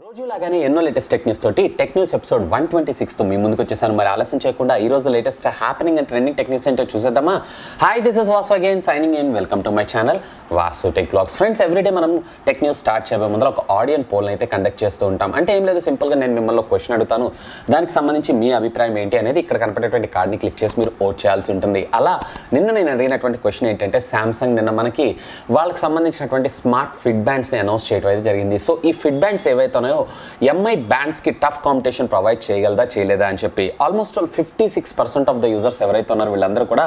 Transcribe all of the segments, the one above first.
రోజులాగానే ఎన్నో latest tech news తోటి tech news episode 126 తో మీ ముందుకు వచ్చేసాను. మరి ఆలస్యం చేయకుండా ఈ రోజు latest happening and trending tech news ఏంటో చూసేద్దామా. Hi, this is Vasu again signing in. Welcome to my channel VaasuTechVlogs. Friends, everyday మనం టెక్ న్యూస్ స్టార్ట్ చేయబోయే ముందర ఒక ఆడియన్ పోల్ అయితే కండక్ట్ చేస్తూ ఉంటాం. అంటే ఏం లేదు, సింపుల్గా నేను మిమ్మల్ని క్వశ్చన్ అడుగుతాను, దానికి సంబంధించి మీ అభిప్రాయం ఏంటి అనేది ఇక్కడ కనపడేటువంటి కార్డ్ని క్లిక్ చేసి మీరు ఓట్ చేయాల్సి ఉంటుంది. అలా నిన్న నేను అడిగినటువంటి క్వశ్చన్ ఏంటంటే, సామ్సంగ్ నిన్న మనకి వాళ్ళకి సంబంధించినటువంటి స్మార్ట్ ఫిట్ బ్యాండ్స్ని అనౌన్స్ చేయడం అయితే జరిగింది. సో ఈ ఫిట్ బ్యాండ్స్ ఏవైతే ఉన్నాయో ఎంఐ బ్యాండ్స్కి టఫ్ కాంపిటీషన్ ప్రొవైడ్ చేయగలదా చేయలేదా అని చెప్పి ఆల్మోస్ట్ 56% ఆఫ్ ద యూజర్స్ ఎవరైతే ఉన్నారో వీళ్ళందరూ కూడా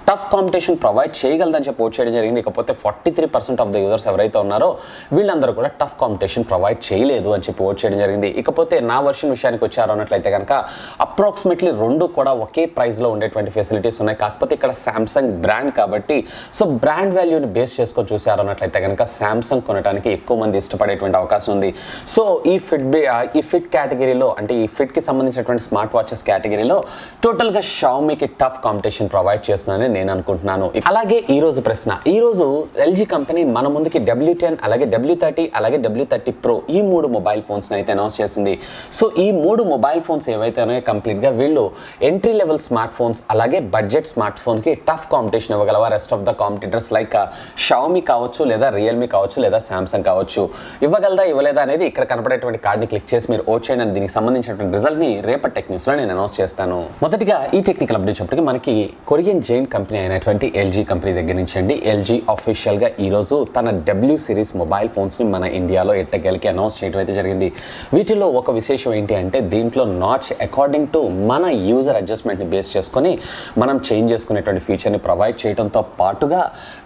టఫ్ కాంపిటీషన్ ప్రొవైడ్ చేయగలదని చెప్పి ఓట్ చేయడం జరిగింది. ఇకపోతే 43% ఆఫ్ ద యూజర్స్ ఎవరైతే ఉన్నారో వీళ్ళందరూ కూడా టఫ్ కాంపిటీషన్ ప్రొవైడ్ చేయలేదు అని చెప్పి ఓట్ చేయడం జరిగింది. ఇకపోతే నా వర్షన్ విషయానికి వచ్చారు అన్నట్లయితే కనుక అప్రాక్సిమేట్లీ రెండు కూడా ఒకే ప్రైస్లో ఉండేటువంటి ఫెసిలిటీస్ ఉన్నాయి. కాకపోతే ఇక్కడ సామ్సంగ్ బ్రాండ్ కాబట్టి సో బ్రాండ్ వాల్యూని బేస్ చేసుకొని చూసారు అన్నట్లయితే కనుక సామ్సంగ్ కొనడానికి ఎక్కువ మంది ఇష్టపడేటువంటి అవకాశం ఉంది. సో ఈ ఫిట్ కేటగిరీలో, అంటే ఈ ఫిట్కి సంబంధించినటువంటి స్మార్ట్ వాచెస్ కేటగిరీలో టోటల్గా షావమీకి టఫ్ కాంపిటీషన్ ప్రొవైడ్ చేస్తుందని నేను అనుకుంటున్నాను. అలాగే ఈ రోజు ప్రశ్న, ఈ రోజు ఎల్జీ కంపెనీ మన ముందుకి W10 అలాగే W30 అలాగే W30 Pro ఈ మూడు మొబైల్ ఫోన్స్ అయితే అనౌన్స్ చేసింది. సో ఈ మూడు మొబైల్ ఫోన్స్ ఏవైతే ఉన్నాయో కంప్లీట్గా వీళ్ళు ఎంట్రీ లెవెల్ స్మార్ట్ ఫోన్స్ అలాగే బడ్జెట్ స్మార్ట్ ఫోన్కి టఫ్ కాంపిటీషన్ ఇవ్వగలవా rest of the competitors like Xiaomi కావచ్చు, లేదా రియల్మీ కావచ్చు, లేదా సామ్సంగ్ కావచ్చు, ఇవ్వగలదా ఇవ్వలేదా అనేది ఇక్కడ కనపడేటువంటి కార్డ్ని క్లిక్ చేసి మీరు ఓట్ చేయండి. దీనికి సంబంధించినటువంటి రిజల్ట్ని రేపటి టెక్ న్యూస్లో నేను అనౌన్స్ చేస్తాను. మొదటిగా ఈ టెక్నికల్ అప్డేట్ చెప్పటికి మనకి కొరియన్ జైన్ కంపెనీ అయినటువంటి ఎల్జీ కంపెనీ దగ్గర నుంచి అండి. ఎల్జీ అఫీషియల్గా ఈరోజు తన W సిరీస్ మొబైల్ ఫోన్స్ని మన ఇండియాలో ఎట్టకేలకి అనౌన్స్ చేయడం అయితే జరిగింది. వీటిలో ఒక విశేషం ఏంటి అంటే, దీంట్లో నాచ్ అకార్డింగ్ టు మన యూజర్ అడ్జస్ట్మెంట్ని బేస్ చేసుకొని మనం చేంజ్ చేసుకునేటువంటి ఫీచర్ని ప్రొవైడ్ చేయడంతో పాటుగా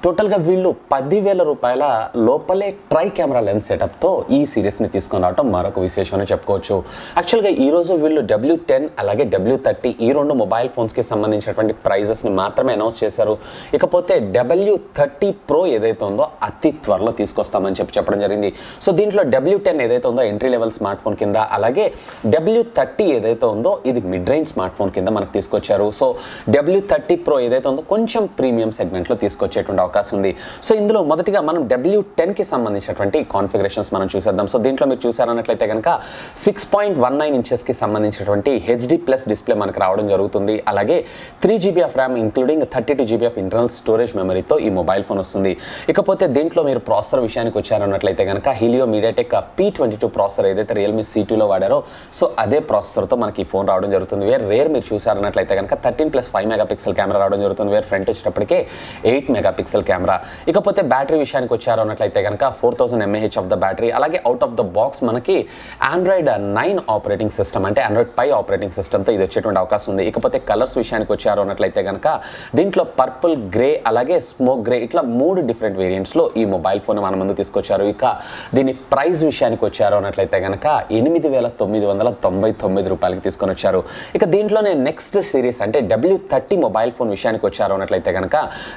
టోటల్గా వీళ్ళు 10,000 రూపాయల లోపలే ట్రై కెమెరా లెన్స్ సెటప్తో ఈ సిరీస్ని తీసుకొని రావడం మరొక విశేషం అని చెప్పుకోవచ్చు. యాక్చువల్గా ఈరోజు వీళ్ళు W10 అలాగే W30 ఈ రెండు మొబైల్ ఫోన్స్కి సంబంధించినటువంటి ప్రైజెస్ని మాత్రమే అనౌన్స్ చేశారు. ఇకపోతే W30 Pro ఏదైతే ఉందో అతి త్వరలో తీసుకొస్తామని చెప్పడం జరిగింది. సో దీంట్లో W10 ఏదైతే ఉందో ఎంట్రీ లెవెల్ స్మార్ట్ ఫోన్ కింద, అలాగే W30 ఏదైతే ఉందో ఇది మిడ్ రేంజ్ స్మార్ట్ ఫోన్ కింద మనకు తీసుకొచ్చారు. సో W30 Pro ఏదైతే ఉందో కొంచెం ప్రీమియం సెగ్మెంట్లో తీసుకొచ్చేటువంటి అవకాశం ఉంది. సో ఇందులో మొదటిగా మనం W10కి సంబంధించినటువంటి కాన్ఫిగరేషన్స్ మనం చూసేద్దాం. సో దీంట్లో మీరు చూసారన్నట్లయితే కనుక 6.19 ఇంచెస్కి సంబంధించినటువంటి HD+ డిస్ప్లే మనకు రావడం జరుగుతుంది. అలాగే 3GB of RAM including 32GB of internal storage మెమరీతో ఈ మొబైల్ ఫోన్ వస్తుంది. ఇకపోతే దీంట్లో మీరు ప్రాసెసర్ విషయానికి వచ్చారన్నట్లయితే కనుక హీలియో మీడియాటెక్ P22 ప్రాసెసర్ ఏదైతే రియల్మీ C2లో వాడారో సో అదే ప్రాసెసర్తో మనకి ఈ ఫోన్ రావడం జరుగుతుంది. వేరే రేర్ మీరు చూసారన్నట్లయితే కనుక 13+5 మెగాపిక్సెల్ కెమెరా రావడం జరుగుతుంది. వేరే ఫ్రంట్ వచ్చేటప్పటికే 8 మెగాపిక్సెల్ కెమెరా. ఇకపోతే బ్యాటరీ విషయానికి వచ్చారు అన్నట్లయితే కనుక 4000 mAh ఆఫ్ ద బ్యాటరీ. అలాగే అవుట్ ఆఫ్ ద బాక్స్ మనకి ఆండ్రాయిడ్ 9 ఆపరేటింగ్ సిస్టమ్, అంటే ఆండ్రాయిడ్ పై ఆపరేటింగ్ సిస్టమ్తో ఇది వచ్చేటువంటి అవకాశం ఉంది. ఇకపోతే కలర్స్ విషయానికి వచ్చారు అన్నట్లయితే కనుక దీంట్లో పర్పుల్, గ్రే అలాగే స్మోక్ గ్రే ఇట్లా 3 డిఫరెంట్ వేరియంట్స్లో ఈ మొబైల్ ఫోన్ మన ముందు తీసుకొచ్చారు. ఇక దీని ప్రైస్ విషయానికి వచ్చారు అన్నట్లయితే కనుక 8,999 రూపాయలకి తీసుకొని వచ్చారు. ఇక దీంట్లోనే నెక్స్ట్ సిరీస్ అంటే W30 మొబైల్ ఫోన్ విషయానికి వచ్చారు అన్నట్లయితే కనుక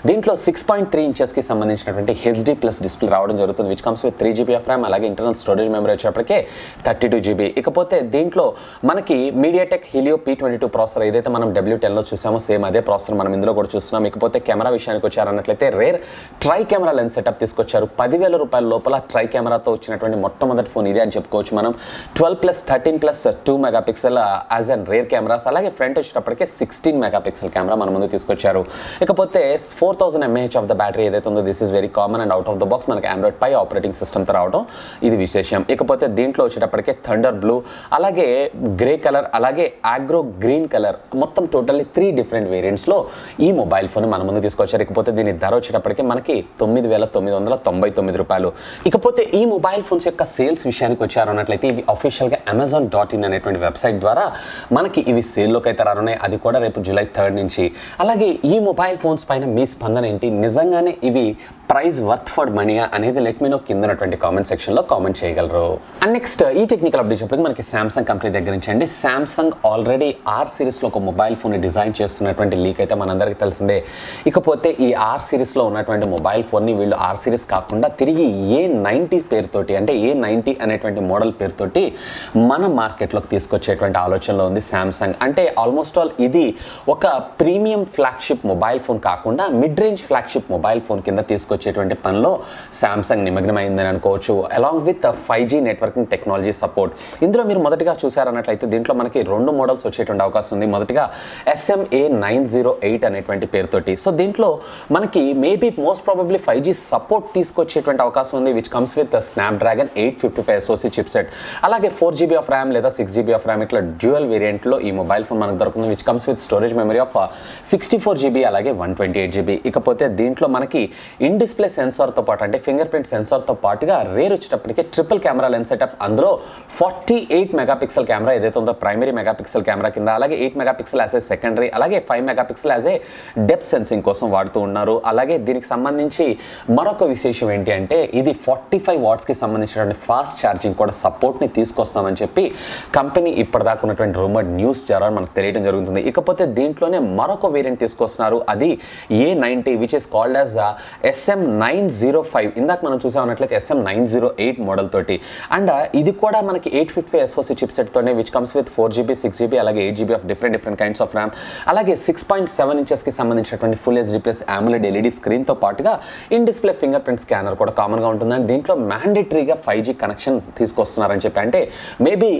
దీంట్లో 6.3 ఇంచెస్కి సంబంధించినటువంటి HD+ డిస్ప్లే రావడం జరుగుతుంది, which comes with 3GB of RAM అలాగే ఇంటర్నల్ స్టోరేజ్ మెమరీ వచ్చేటప్పటికే 32GB. ఇకపోతే దీంట్లో మనకి మీడియాటెక్ హీలియో P22 ప్రాసెసర్ ఏదైతే మనం W10లో చూసామో సేమ్ అదే ప్రాసెసర్ మనం ఇందులో కూడా చూస్తున్నాం. ఇకపోతే కెమెరా విషయానికి వచ్చారన్నట్లయితే rear tri camera lens setup తీసుకొచ్చారు. 10,000 రూపాయల లోపల ట్రై కెమెరాతో వచ్చినటువంటి మొట్టమొదటి ఫోన్ ఇదే అని చెప్పుకోవచ్చు మనం. 12+13+2 megapixel as an rare cameras, అలాగే ఫ్రంట్ వచ్చేటప్పటికే 16 మెగాపిక్సెల్ కెమెరా మన ముందు తీసుకొచ్చారు. ఇకపోతే 4000 mAh ఆఫ్ ద బ్యాటరీ ఏదైతే ఉందో this is very common and out of the box మనకి ఆండ్రాయిడ్ పై ఆపరేటింగ్ సిస్టమ్తో రావడం ఇది విశేషం. ఇకపోతే దీంట్లో వచ్చేటప్పటికే థండర్ బ్లూ, అలాగే గ్రే కలర్, అలాగే ఆగ్రో గ్రీన్ కలర్, మొత్తం టోటల్లీ 3 డిఫరెంట్ వేరియంట్స్లో ఈ మొబైల్ ఫోన్ మన ముందు తీసుకొచ్చారు. ఇకపోతే దీని ధర వచ్చేటప్పటికి మనకి 9,999 రూపాయలు. ఇకపోతే ఈ మొబైల్ ఫోన్స్ యొక్క సేల్స్ విషయానికి వచ్చారు అన్నట్లయితే ఇవి అఫీషియల్గా Amazon.in అనేటువంటి వెబ్సైట్ ద్వారా మనకి ఇవి సేల్లోకి అయితే రానున్నాయి. అది కూడా రేపు July 3rd నుంచి. అలాగే ఈ మొబైల్ ఫోన్స్ పైన మీ స్పందన ఏంటి? నిజంగానే ఇవి ప్రైస్ వర్త్ ఫర్ మనీయా అనేది లెట్ మీ నో కింద ఉన్నటువంటి కామెంట్ సెక్షన్లో కామెంట్ చేయగలరు. అండ్ నెక్స్ట్ ఈ టెక్నికల్ అప్డేట్ చెప్పడానికి మనకి సామ్సంగ్ కంపెనీ దగ్గర నుంచి అండి. సామ్సంగ్ ఆల్రెడీ R సిరీస్లో ఒక మొబైల్ ఫోన్ డిజైన్ చేస్తున్నటువంటి లీక్ అయితే మనందరికీ తెలిసిందే. ఇకపోతే ఈ R సిరీస్లో ఉన్నటువంటి మొబైల్ ఫోన్ని వీళ్ళు R సిరీస్ కాకుండా తిరిగి A90 పేరుతోటి, అంటే A90 అనేటువంటి మోడల్ పేరుతోటి మన మార్కెట్లోకి తీసుకొచ్చేటువంటి ఆలోచనలో ఉంది సామ్సంగ్. అంటే ఆల్మోస్ట్ ఆల్ ఇది ఒక ప్రీమియం ఫ్లాగ్షిప్ మొబైల్ ఫోన్ కాకుండా mid range flagship mobile phone కింద తీసుకొచ్చి తీసుకొచ్చేటువంటి పనిలో సామ్సంగ్ నిమగ్నమైందని అనుకోవచ్చు, along with 5G networking technology support. ఇందులో మీరు మొదటిగా చూసారన్నట్లయితే దీంట్లో మనకి 2 మోడల్స్ వచ్చేటువంటి అవకాశం ఉంది. మొదటిగా SMA908 అనేటువంటి పేరుతోటి. సో దీంట్లో మనకి maybe most probably 5G support తీసుకొచ్చేటువంటి అవకాశం ఉంది, which comes with Snapdragon 855 SoC chipset. అలాగే 4GB ఆఫ్ ర్యామ్ లేదా 6GB ఆఫ్ ర్యామ్ ఇట్లా డ్యూయల్ వేరియంట్లో ఈ మొబైల్ ఫోన్ మనకు దొరుకుతుంది, which comes with storage memory of 64GB అలాగే 128GB. ఇకపోతే దీంట్లో మనకి ఇన్ డిస్ప్లే సెన్సార్తో పాటు అంటే ఫింగర్ ప్రింట్ సెన్సార్తో పాటుగా రేర్ వచ్చేటప్పటికి ట్రిపుల్ కెమెరా లెన్స్ సెటప్. అందులో 48 మెగాపిక్సెల్ కెమెరా ఏదైతే ఉందో ప్రైమరీ మెగాపిక్సెల్ కెమెరా కింద, అలాగే 8 మెగాపిక్సెల్ యాజ్ ఏ సెకండరీ, అలాగే 5 megapixel as a depth sensing కోసం వాడుతూ ఉన్నారు. అలాగే దీనికి సంబంధించి మరొక విశేషం ఏంటి అంటే ఇది 45 వాట్స్కి సంబంధించినటువంటి ఫాస్ట్ ఛార్జింగ్ కూడా సపోర్ట్ని తీసుకొస్తామని చెప్పి కంపెనీ ఇప్పటిదాకా ఉన్నటువంటి రూమర్డ్ న్యూస్ ద్వారా మనకు తెలియడం జరుగుతుంది. ఇకపోతే దీంట్లోనే మరొక వేరియంట్ తీసుకొస్తున్నారు, అది A90 which is called as SM905. ఇందాక మనం చూసామన్నట్లయితే SM908 మోడల్ తోటి. అండ్ ఇది కూడా మనకి 855 SoC చిప్సెట్ తోనే, which comes with 4GB 6GB అలాగే 8GB of different kinds of RAM, అలాగే 6.7 ఇంచెస్కి సంబంధించినటువంటి full HD plus AMOLED LED స్క్రీన్తో పాటుగా in display finger print scanner కూడా కామన్గా ఉంటుందని, దీంట్లో మ్యాండేటరీగా 5G కనెక్షన్ తీసుకొస్తున్నారని చెప్పి. అంటే మేబీ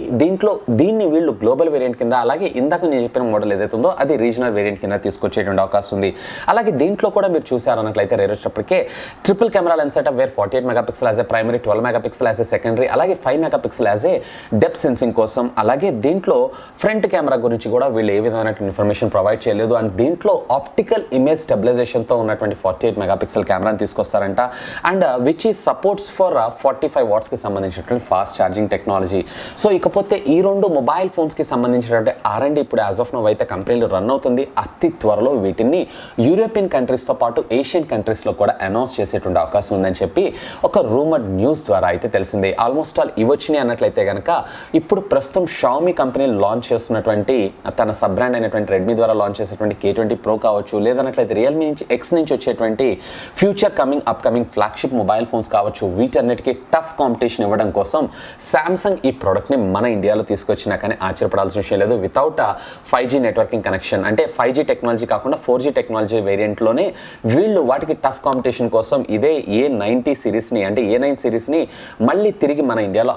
దీన్ని వీళ్ళు గ్లోబల్ వేరియంట్ కింద, అలాగే ఇందాక నేను చెప్పిన మోడల్ ఏదైతే ఉందో అది రీజనల్ వేరియంట్ కింద తీసుకొచ్చేటువంటి అవకాశం ఉంది. అలాగే దీంట్లో కూడా మీరు చూసారన్నట్లయితే రేర్ వచ్చేటప్పటికే triple camera lens setup where 48 megapixel as a primary, 12 megapixel as a secondary, అలాగే 5 megapixel as a depth sensing కోసం. అలాగే దీంట్లో ఫ్రంట్ కెమెరా గురించి కూడా వీళ్ళు ఏ విధమైన ఇన్ఫర్మేషన్ ప్రొవైడ్ చేయలేదు. అండ్ దీంట్లో ఆప్టికల్ ఇమేజ్ స్టెబిలైజేషన్తో ఉన్నటువంటి 48 మెగాపిక్సెల్ కెమెరాని తీసుకొస్తారంట. అండ్ విచ్ ఈ సపోర్ట్స్ ఫర్ 45 వాట్స్కి సంబంధించినటువంటి ఫాస్ట్ ఛార్జింగ్ టెక్నాలజీ. సో ఇకపోతే ఈ 2 మొబైల్ ఫోన్స్కి సంబంధించినటువంటి R&D ఇప్పుడు యాజ్ ఆఫ్ నౌ అయితే కంపెనీలు రన్ అవుతుంది. అతి త్వరలో వీటిని యూరోపియన్ కంట్రీస్తో పాటు ఏషియన్ కంట్రీస్లో కూడా అనౌన్స్ చేసేటువంటి అవకాశం ఉందని చెప్పి ఒక రూమర్డ్ న్యూస్ ద్వారా అయితే తెలిసింది. ఆల్మోస్ట్ ఆల్ ఇవచ్చినాయి అన్నట్లయితే కనుక ఇప్పుడు ప్రస్తుతం షామీ కంపెనీ లాంచ్ చేస్తున్నటువంటి తన సబ్ బ్రాండ్ అయినటువంటి రెడ్మీ ద్వారా లాంచ్ చేసేటువంటి K20 Pro కావచ్చు, లేదన్నట్లయితే రియల్మీ నుంచి X నుంచి వచ్చేటువంటి future upcoming flagship mobile phones కావచ్చు, వీటన్నిటికీ టఫ్ కాంపిటీషన్ ఇవ్వడం కోసం సామ్సంగ్ ఈ ప్రోడక్ట్ని మన ఇండియాలో తీసుకొచ్చినా కానీ ఆశ్చర్యపడాల్సిన విషయం లేదు. వితౌట్ 5G నెట్వర్కింగ్ కనెక్షన్ అంటే 5G టెక్నాలజీ కాకుండా 4G టెక్నాలజీ వేరియంట్లోనే వీళ్ళు వాటికి టఫ్ కాంపిటీషన్ కోసం ఇదే A90 సిరీస్ని అంటే A9 సిరీస్ని మళ్ళీ తిరిగి మన ఇండియాలో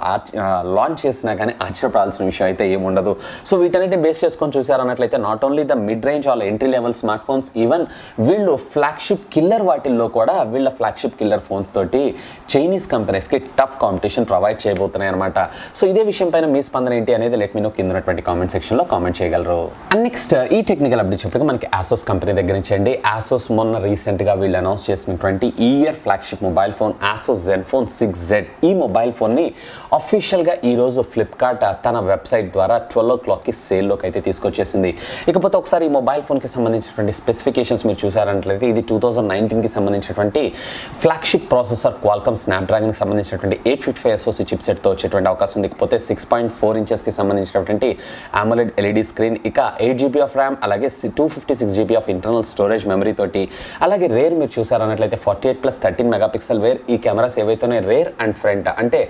లాంచ్ చేసినా కానీ ఆశ్చర్యపడాల్సిన విషయం అయితే ఏముండదు. సో వీటన్నిటిని బేస్ చేసుకొని చూసారన్నట్లయితే not only the mid range all entry level smart phones, even వీళ్ళు ఫ్లాగ్షిప్ కిల్లర్ వాటిల్లో కూడా వీళ్ళ ఫ్లాగ్షిప్ కిల్లర్ ఫోన్స్ తోటి చైనీస్ కంపెనీస్కి టఫ్ కాంపిటీషన్ ప్రొవైడ్ చేయబోతున్నాయి అనమాట. సో ఇదే విషయం పైన మీ స్పందన ఏంటి అనేది లెట్ మీ నో కింద ఉన్నటువంటి కామెంట్ సెక్షన్లో కామెంట్ చేయగలరు. అండ్ నెక్స్ట్ ఈ టెక్నికల్ అప్డేట్ చెప్పగా మనకి Asus కంపెనీ దగ్గర నుంచి అండి. Asus మొన్న రీసెంట్గా వీళ్ళు అనౌన్స్ చేసినటువంటి ఈ year flagship mobile phone Asus Zenfone 6Z. ఈ మొబైల్ ఫోన్ని అఫీషియల్గా ఈరోజు ఫ్లిప్కార్ట్ తన వెబ్సైట్ ద్వారా 12 o'clockకి సేల్లోకి అయితే తీసుకొచ్చేసింది. ఇకపోతే ఒకసారి ఈ మొబైల్ ఫోన్కి సంబంధించినటువంటి స్పెసిఫికేషన్స్ మీరు చూసారంటైతే ఇది 2019కి సంబంధించినటువంటి ఫ్లాగ్షిప్ ప్రాసెసర్ క్వాల్కమ్ స్నాప్డ్రాగన్కి సంబంధించినటువంటి 855 SoC చిప్సెట్తో వచ్చేటువంటి అవకాశం ఉంది. ఇకపోతే 6.4 ఇంచెస్కి సంబంధించినటువంటి AMOLED LED స్క్రీన్, ఇక 8GB ఆఫ్ ర్యామ్, అలాగే 256GB of internal storage memory తోటి. అలాగే రేర్ మీరు చూసారన్నట్లయితే 48+13 మెగాపిక్సెల్ వేర్. ఈ కెమెరాస్ ఏవైతేనే రేర్ అండ్ ఫ్రంట్ అంటే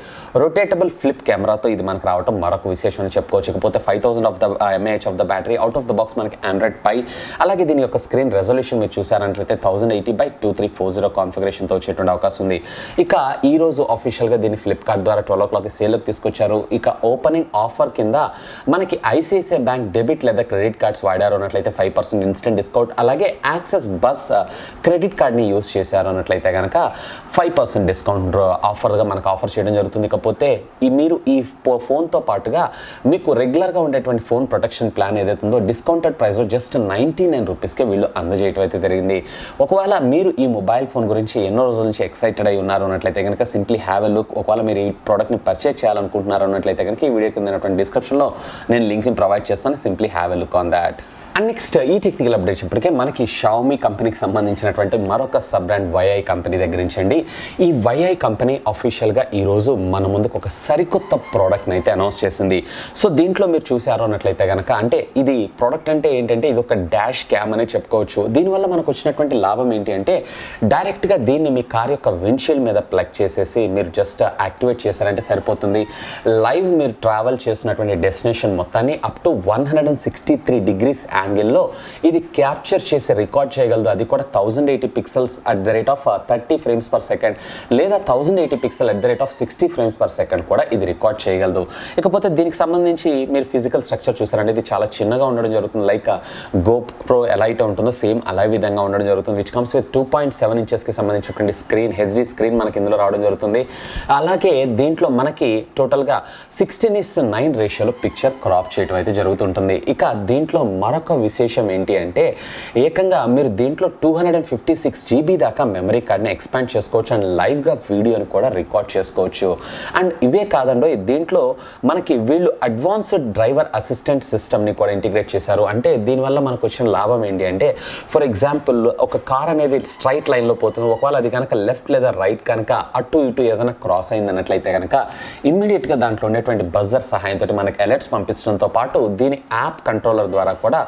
రొటేటబుల్ ఫ్లిప్ కెమెరాతో ఇది మనకు రావడం మరొక విశేషం అని చెప్పుకోవచ్చు. ఇకపోతే 5000 of the mAh of the battery, out of the box మనకి Android Pie. అలాగే దీని యొక్క స్క్రీన్ రెజల్యూషన్ మీరు చూసారంటైతే 1080x2340 కాన్ఫిగరేషన్తో వచ్చేటువంటి అవకాశం ఉంది. ఇక ఈ రోజు అఫీషియల్గా దీన్ని ఫ్లిప్కార్ట్ ద్వారా 12 o'clockకి సేల్లోకి తీసుకొచ్చారు. ఇక ఓపెనింగ్ ఆఫర్ కింద మనకి ఐసిఐసిఐ బ్యాంక్ డెబిట్ లేదా క్రెడిట్ కార్డ్స్ వాడారు అన్నట్లయితే 5% ఇన్స్టెంట్ డిస్కౌంట్, అలాగే యాక్సెస్ బస్ క్రెడిట్ కార్డ్ని యూస్ చేశారు అన్నట్లయితే కనుక 5% డిస్కౌంట్ ఆఫర్గా మనకు ఆఫర్ చేయడం జరుగుతుంది. ఇకపోతే మీరు ఈ ఫోన్తో పాటుగా మీకు రెగ్యులర్గా ఉండేటువంటి ఫోన్ ప్రొటెక్షన్ ప్లాన్ ఏదైతే ఉందో డిస్కౌంటెడ్ ప్రైస్లో జస్ట్ 99 రూపీస్కే వీళ్ళు అందజేయడం అయితే జరిగింది. ఒకవేళ మీరు ఈ మొబైల్ ఫోన్ గురించి ఎన్నో రోజుల నుంచి ఎక్సైటెడ్ అయి ఉన్నారు అన్నట్లయితే కనుక సింప్లీ హ్యావ్ ఎ లుక్. ఒకవేళ మీరు ఈ ప్రోడక్ట్ని పర్చేజ్ చేయాలనుకుంటున్నారు అన్నట్లయితే కనుక ఈ వీడియో కింద ఉన్నటువంటి డిస్క్రిప్షన్లో నేను లింక్ని ప్రొవైడ్ చేస్తాను. Simply have a look on that. And next ఈ టెక్నికల్ అప్డేట్స్ ఇప్పటికే మనకి షామీ కంపెనీకి సంబంధించినటువంటి మరొక సబ్ బ్రాండ్ YI కంపెనీ దగ్గర నుంచి అండి. ఈ YI కంపెనీ అఫీషియల్గా ఈరోజు మన ముందుకు ఒక సరికొత్త ప్రోడక్ట్ని అయితే అనౌన్స్ చేసింది. సో దీంట్లో మీరు చూసారు అన్నట్లయితే కనుక అంటే ఇది ప్రోడక్ట్ అంటే ఏంటంటే ఇది ఒక డాష్ క్యామ్ అనే చెప్పుకోవచ్చు. దీనివల్ల మనకు వచ్చినటువంటి లాభం ఏంటి అంటే డైరెక్ట్గా దీన్ని మీ కార్ యొక్క విండ్షీల్డ్ మీద ప్లగ్ చేసేసి మీరు జస్ట్ యాక్టివేట్ చేశారంటే సరిపోతుంది. లైవ్ మీరు ట్రావెల్ చేసినటువంటి డెస్టినేషన్ మొత్తాన్ని అప్ టు 163 degrees యాంగిల్లో ఇది క్యాప్చర్ చేసి రికార్డ్ చేయగలదు. అది కూడా 1080 pixels at the rate of 30 frames per second లేదా 1080 pixel at the rate of 60 frames per second కూడా ఇది రికార్డ్ చేయగలదు. ఇకపోతే దీనికి సంబంధించి మీరు ఫిజికల్ స్ట్రక్చర్ చూసారంటే ఇది చాలా చిన్నగా ఉండడం జరుగుతుంది. లైక్ GoPro ఎలా అయితే ఉంటుందో సేమ్ అలా విధంగా ఉండడం జరుగుతుంది. విచ్ కమ్స్ విత్ 2.7 ఇంచెస్కి సంబంధించినటువంటి స్క్రీన్, హెచ్డి స్క్రీన్ మనకి ఇందులో రావడం జరుగుతుంది. అలాగే దీంట్లో మనకి టోటల్గా 16:9 రేషియోలో పిక్చర్ క్రాప్ చేయడం అయితే జరుగుతుంటుంది. ఇక దీంట్లో మరొక విశేషం ఏంటి అంటే ఏకంగా మీరు దీంట్లో 256 GB దాకా మెమరీ కార్డ్ని ఎక్స్పాండ్ చేసుకోవచ్చు అండ్ లైవ్గా వీడియోని కూడా రికార్డ్ చేసుకోవచ్చు. అండ్ ఇవే కాదండో దీంట్లో మనకి వీళ్ళు అడ్వాన్స్డ్ డ్రైవర్ అసిస్టెంట్ సిస్టమ్ని కూడా ఇంటిగ్రేట్ చేశారు. అంటే దీనివల్ల మనకు వచ్చిన లాభం ఏంటి అంటే ఫర్ ఎగ్జాంపుల్ ఒక కార్ అనేది స్ట్రైట్ లైన్లో పోతుంది, ఒకవేళ అది కనుక లెఫ్ట్ లేదా రైట్ కనుక అటు ఇటు ఏదైనా క్రాస్ అయింది అన్నట్లయితే కనుక ఇమ్మీడియట్గా దాంట్లో ఉండేటువంటి బజర్ సహాయంతో మనకి అలర్ట్స్ పంపించడంతో పాటు దీని యాప్ కంట్రోలర్ ద్వారా కూడా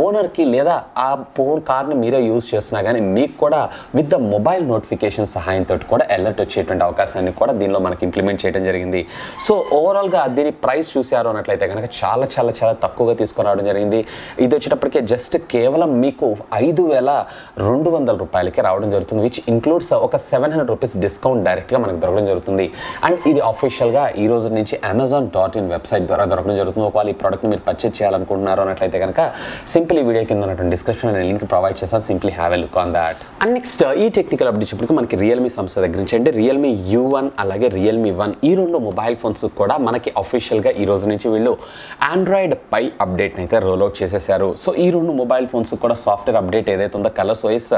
ఓనర్కి లేదా ఆ ఫోన్ కార్ని మీరే యూజ్ చేస్తున్నా కానీ మీకు కూడా విత్ ద మొబైల్ నోటిఫికేషన్ సహాయంతో కూడా అలర్ట్ వచ్చేటువంటి అవకాశాన్ని కూడా దీనిలో మనకి ఇంప్లిమెంట్ చేయడం జరిగింది. సో ఓవరాల్గా దీని ప్రైస్ చూసారు అన్నట్లయితే కనుక చాలా చాలా చాలా తక్కువగా తీసుకురావడం జరిగింది. ఇది వచ్చేటప్పటికే జస్ట్ కేవలం మీకు 5,200 రూపాయలకి రావడం జరుగుతుంది. విచ్ ఇంక్లూడ్స్ ఒక 700 రూపీస్ డిస్కౌంట్ డైరెక్ట్గా మనకు దొరకడం జరుగుతుంది. అండ్ ఇది అఫీషియల్గా ఈ రోజు నుంచి Amazon.in వెబ్సైట్ ద్వారా దొరకడం జరుగుతుంది. ఒకవేళ ఈ ప్రోడక్ట్ని మీరు పర్చేజ్ చేయాలనుకుంటున్నారు అన్నట్లయితే కనుక సింపుల్ ఈ వీడియో కింద ఉన్నటువంటి డిస్క్రిప్షన్ నేను లింక్ ప్రొవైడ్ చేస్తాను. Simply have a look on that. And next ఈ టెక్నికల్ అప్డేట్ చెప్పడానికి మనకి రియల్మీ సంస్థ దగ్గర నుంచి అంటే Realme U1 అలాగే Realme 1 ఈ రెండు మొబైల్ ఫోన్స్ కూడా మనకి అఫీషియల్గా ఈ రోజు నుంచి వీళ్ళు ఆండ్రాయిడ్ పై అప్డేట్ని అయితే రోల్అవుట్ చేసేసారు. సో ఈ రెండు మొబైల్ ఫోన్స్ కూడా సాఫ్ట్వేర్ అప్డేట్ ఏదైతే ఉందో కలర్స్ వైస్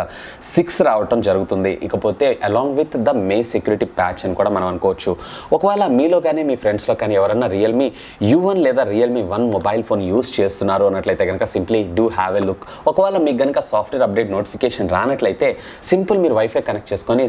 6 రావటం జరుగుతుంది. ఇకపోతే along with the May security patch అని కూడా మనం అనుకోవచ్చు. ఒకవేళ మీలో కానీ మీ ఫ్రెండ్స్లో కానీ ఎవరన్నా Realme U1 లేదా Realme 1 మొబైల్ ఫోన్ యూస్ చేస్తున్నారు అన్నట్లయితే కనుక simply do have a look. ఒకవేళ మీకు కనుక సాఫ్ట్వేర్ అప్డేట్ నోటిఫికేషన్ రానట్లయితే సింపుల్ మీరు వైఫై కనెక్ట్ చేసుకొని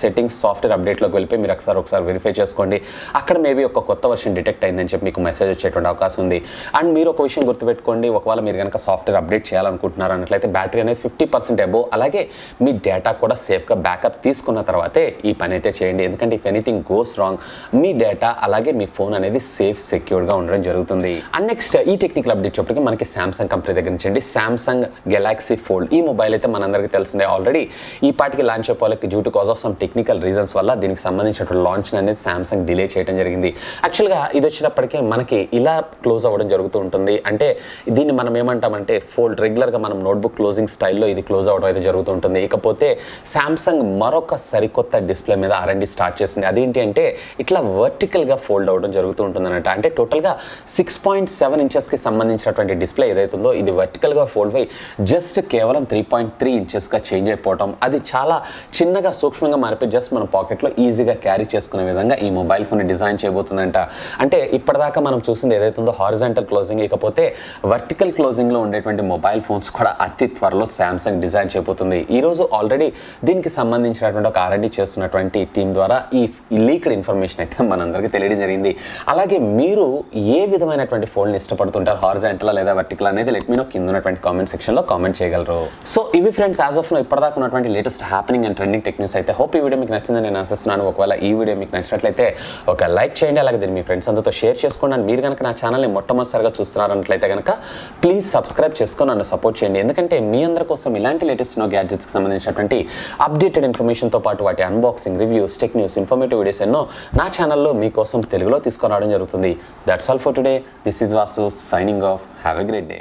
సెట్టింగ్స్ సాఫ్ట్వేర్ అప్డేట్లోకి వెళ్ళిపోయి మీరు ఒకసారి వెరిఫై చేసుకోండి. అక్కడ మేబీ ఒక కొత్త వర్షన్ డిటెక్ట్ అయిందని చెప్పి మీకు మెసేజ్ వచ్చేటువంటి అవకాశం ఉంది. అండ్ మీరు ఒక విషయం గుర్తుపెట్టుకోండి, ఒకవేళ మీరు కనుక సాఫ్ట్వేర్ అప్డేట్ చేయాలనుకుంటున్నారు అన్నట్లయితే బ్యాటరీ అనేది 50% అబోవ్ అలాగే మీ డేటా కూడా సేఫ్గా బ్యాకప్ తీసుకున్న తర్వాతే ఈ పని అయితే చేయండి. ఎందుకంటే if anything goes wrong me data అలాగే మీ ఫోన్ అనేది సేఫ్ సెక్యూర్గా ఉండడం జరుగుతుంది. అండ్ నెక్స్ట్ ఈ టెక్నికల్ అప్డేట్ చెప్పడానికి మనకి సామ్సంగ్ కంపెనీ దగ్గర నుంచి అండి సామ్సంగ్ గెలాక్సీ ఫోల్డ్ ఈ మొబైల్ అయితే మనందరికీ తెలిసిందే. ఆల్రెడీ ఈ పాటికి లాంచ్ అయిపోవాలి due to cause of some technical reasons వల్ల దీనికి సంబంధించిన లాంచ్ అనేది సామ్సంగ్ డిలే చేయడం జరిగింది. యాక్చువల్గా ఇది వచ్చినప్పటికీ మనకి ఇలా క్లోజ్ అవ్వడం జరుగుతూ ఉంటుంది. అంటే దీన్ని మనం ఏమంటామంటే ఫోల్డ్ రెగ్యులర్గా మనం నోట్బుక్ క్లోజింగ్ స్టైల్లో ఇది క్లోజ్ అవ్వడం అయితే జరుగుతూ ఉంటుంది. ఇకపోతే సామ్సంగ్ మరొక సరికొత్త డిస్ప్లే మీద R&D స్టార్ట్ చేసింది. అదేంటి అంటే ఇట్లా వర్టికల్గా ఫోల్డ్ అవ్వడం జరుగుతూ ఉంటుంది అన్నట్టు. అంటే టోటల్గా 6.7 ఇంచెస్కి సంబంధించినటువంటి డిస్ప్లే ఏదైతుందో ఇది వర్టికల్గా ఫోల్డ్ అయ్యి జస్ట్ కేవలం 3.3 ఇంచెస్గా చేంజ్ అయిపోవటం, అది చాలా చిన్నగా సూక్ష్మంగా మారిపోయి జస్ట్ మన పాకెట్లో ఈజీగా క్యారీ చేసుకునే విధంగా ఈ మొబైల్ ఫోన్ డిజైన్ చేయబోతుందంట. అంటే ఇప్పటిదాకా మనం చూసింది ఏదైతుందో హారిజాంటల్ క్లోజింగ్, ఇకపోతే వర్టికల్ క్లోజింగ్లో ఉండేటువంటి మొబైల్ ఫోన్స్ కూడా అతి త్వరలో సామ్సంగ్ డిజైన్ చేయబోతుంది. ఈరోజు ఆల్రెడీ దీనికి సంబంధించినటువంటి ఒక R&D చేస్తున్నటువంటి టీం ద్వారా ఈ లీక్డ్ ఇన్ఫర్మేషన్ అయితే మనందరికీ తెలియడం జరిగింది. అలాగే మీరు ఏ విధమైనటువంటి ఫోన్ని ఇష్టపడుతుంటారు, హారిజాంటల్ లేదా వర్టికల్ అనేది లెట్ మీ నో కింద ఉన్నటువంటి కామెంట్ సెక్షన్లో కామెంట్ చేయగలరు. సో ఇవి ఫ్రెండ్స్ యాజ్ ఆఫ్ నో ఇప్పటిదాకా ఉన్నటువంటి latest happening and trending tech news అయితే. హోప్ ఈ వీడియో మీకు నచ్చిందని నేను ఆశిస్తున్నాను. ఒకవేళ ఈ వీడియో మీకు నచ్చినట్లయితే ఒక లైక్ చేయండి, అలాగే దీన్ని మీ ఫ్రెండ్స్ అందరితో షేర్ చేసుకోండి. అండ్ మీరు కనుక నా ఛానల్ని మొట్టమొదటిసారిగా చూస్తున్నారన్నట్లయితే కనుక ప్లీజ్ సబ్స్క్రైబ్ చేసుకొని నన్ను సపోర్ట్ చేయండి. ఎందుకంటే మీ అందరి కోసం ఇలాంటి లేటెస్ట్ గ్యాడ్జెట్స్కి సంబంధించినటువంటి అప్డేటెడ్ ఇన్ఫర్మేషన్తో పాటు వాటి unboxing, reviews, tech news, informative videos ఎన్నో నా ఛానల్లో మీకోసం తెలుగులో తీసుకురావడం జరుగుతుంది. That's all for today. This is Vasu signing off. Have a great day.